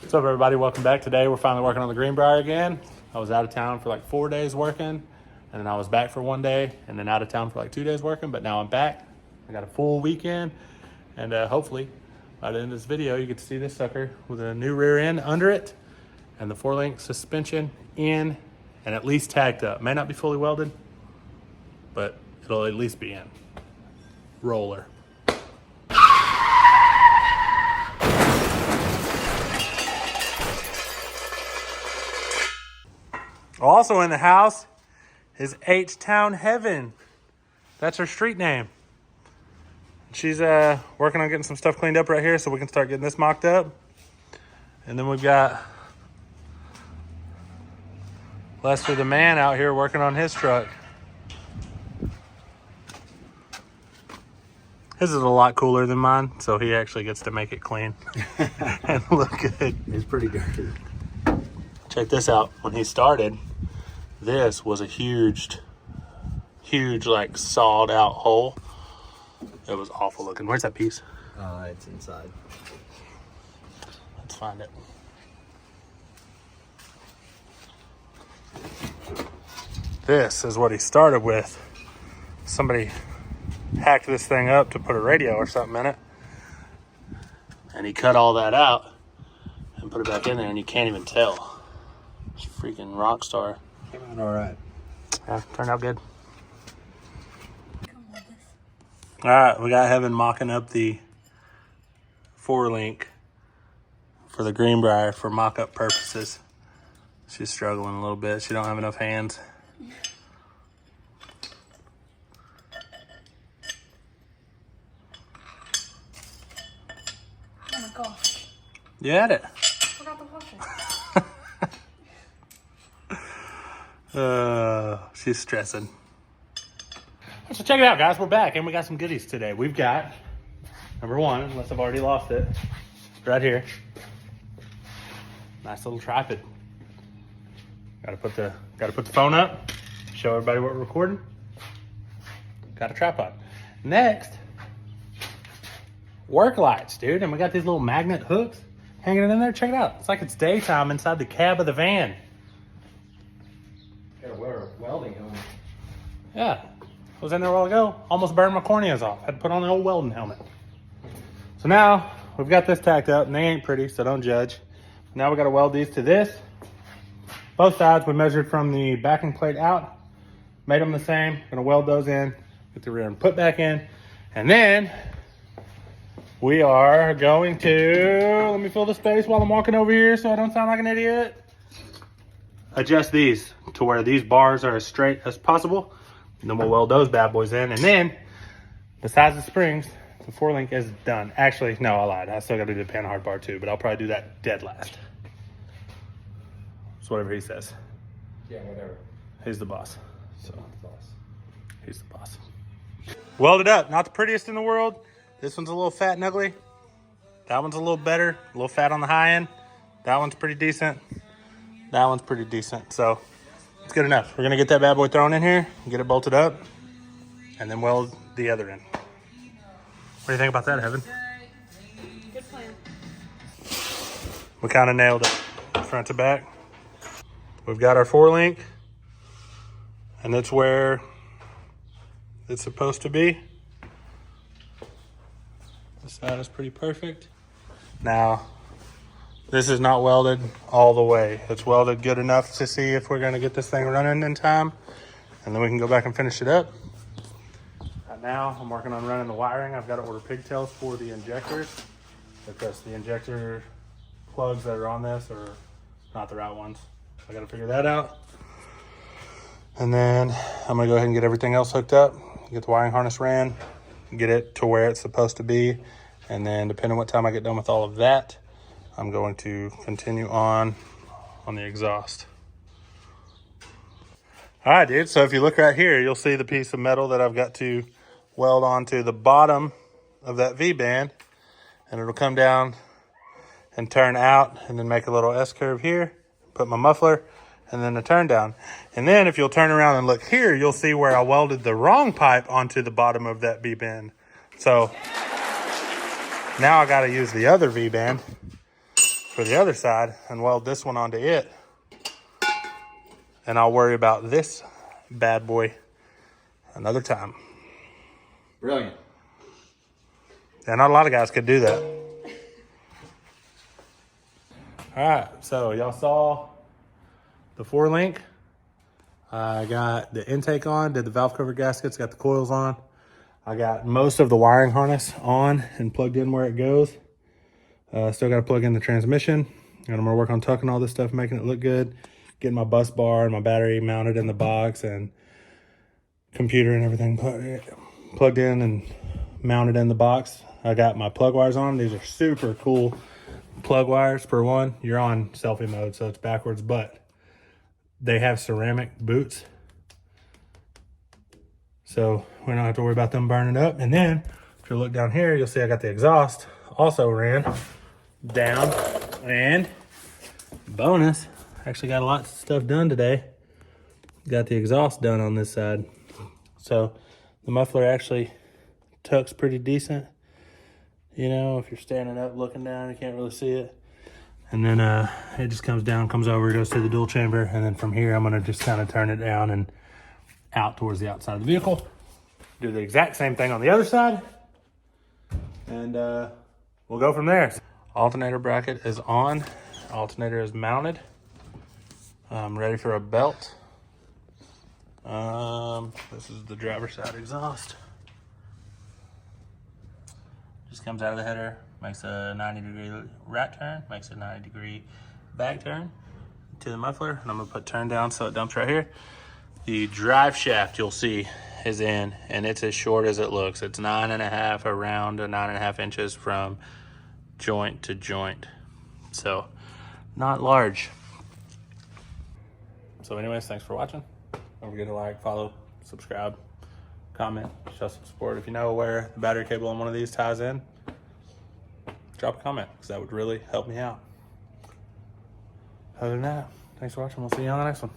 What's up, everybody? Welcome back. Today we're finally working on the greenbrier again. I was out of town for like 4 days working, and then I was back for 1 day, and then out of town for like 2 days working, but now I'm back. I got a full weekend, and hopefully by the end of this video you get to see this sucker with a new rear end under it and the 4-link suspension in and at least tagged up. May not be fully welded, but it'll at least be in. Roller. Also in the house is H-Town Heaven. That's her street name. She's working on getting some stuff cleaned up right here so we can start getting this mocked up. And then we've got Lester the man out here working on his truck. His is a lot cooler than mine, so he actually gets to make it clean and look good. It's pretty dirty. Check this out. When he started, this was a huge like sawed out hole. It was awful looking. Where's that piece? It's inside. Let's find it. This is what he started with. Somebody hacked this thing up to put a radio or something in it, and he cut all that out and put it back in there, and you can't even tell. It's freaking rock star. Came out all right. Yeah, turned out good. All right, we got Heaven mocking up the 4-link for the greenbrier for mock-up purposes. She's struggling a little bit. She don't have enough hands. Oh my gosh. You had it. I forgot to wash it. She's stressing. So check it out, guys. We're back, and we got some goodies today. We've got, number one, unless I've already lost it, right here. Nice little tripod. Gotta put the phone up, show everybody what we're recording. Got a tripod. Next, work lights, dude. And we got these little magnet hooks hanging in there. Check it out. It's like it's daytime inside the cab of the van. Gotta wear a welding helmet. Yeah. I was in there a while ago, almost burned my corneas off. Had to put on the old welding helmet. So now we've got this tacked up, and they ain't pretty, so don't judge. Now we got to weld these to this. Both sides we measured from the backing plate out, made them the same. Gonna weld those in, get the rear end put back in, and then we are going to, let me fill the space while I'm walking over here so I don't sound like an idiot. Adjust these to where these bars are as straight as possible. And then we'll weld those bad boys in. And then, besides the springs, the 4-link is done. Actually, no, I lied. I still got to do the pan hard bar too, but I'll probably do that dead last. It's whatever he says. Yeah, whatever. He's the boss. So, Boss. he's the boss. Welded up. Not the prettiest in the world. This one's a little fat and ugly. That one's a little better. A little fat on the high end. That one's pretty decent. That one's pretty decent. So, it's good enough. We're going to get that bad boy thrown in here, get it bolted up, and then weld the other end. What do you think about that, Heaven? Good plan. We kind of nailed it front to back. We've got our 4-link, and it's where it's supposed to be. This side is pretty perfect. Now, this is not welded all the way. It's welded good enough to see if we're going to get this thing running in time, and then we can go back and finish it up. Right now, I'm working on running the wiring. I've got to order pigtails for the injectors because the injector plugs that are on this are not the right ones. I got to figure that out. And then I'm going to go ahead and get everything else hooked up, get the wiring harness ran, get it to where it's supposed to be, and then depending on what time I get done with all of that, I'm going to continue on the exhaust. All right, dude. So if you look right here, you'll see the piece of metal that I've got to weld onto the bottom of that V-band, and it'll come down and turn out and then make a little S-curve here, put my muffler, and then a turn down. And then if you'll turn around and look here, you'll see where I welded the wrong pipe onto the bottom of that V-band. So now I got to use the other V-band for the other side and weld this one onto it. And I'll worry about this bad boy another time. Brilliant. Yeah, not a lot of guys could do that. All right, so y'all saw the 4-link. I got the intake on, did the valve cover gaskets, got the coils on. I got most of the wiring harness on and plugged in where it goes. Still got to plug in the transmission. And I'm gonna work on tucking all this stuff, making it look good. Getting my bus bar and my battery mounted in the box and computer and everything plugged in and mounted in the box. I got my plug wires on. These are super cool plug wires. Per one, you're on selfie mode, so it's backwards, but they have ceramic boots, so we don't have to worry about them burning up. And then if you look down here, you'll see I got the exhaust also ran down. And bonus, actually got a lot of stuff done today. Got the exhaust done on this side, so the muffler actually tucks pretty decent. You know, if you're standing up looking down, you can't really see it. And then it just comes down, comes over, goes to the dual chamber. And then from here, I'm gonna just kind of turn it down and out towards the outside of the vehicle. Do the exact same thing on the other side. And we'll go from there. Alternator bracket is on. Alternator is mounted. I'm ready for a belt. This is the driver's side exhaust. Just comes out of the header, makes a 90-degree right turn, makes a 90-degree back turn to the muffler, and I'm gonna put turn down so it dumps right here. The drive shaft, you'll see, is in, and it's as short as it looks. It's 9.5, around 9.5 inches from joint to joint. So, not large. So anyways, thanks for watching. Don't forget to like, follow, subscribe, comment, show some support. If you know where the battery cable on one of these ties in, drop a comment, because that would really help me out. Other than that, thanks for watching. We'll see you on the next one.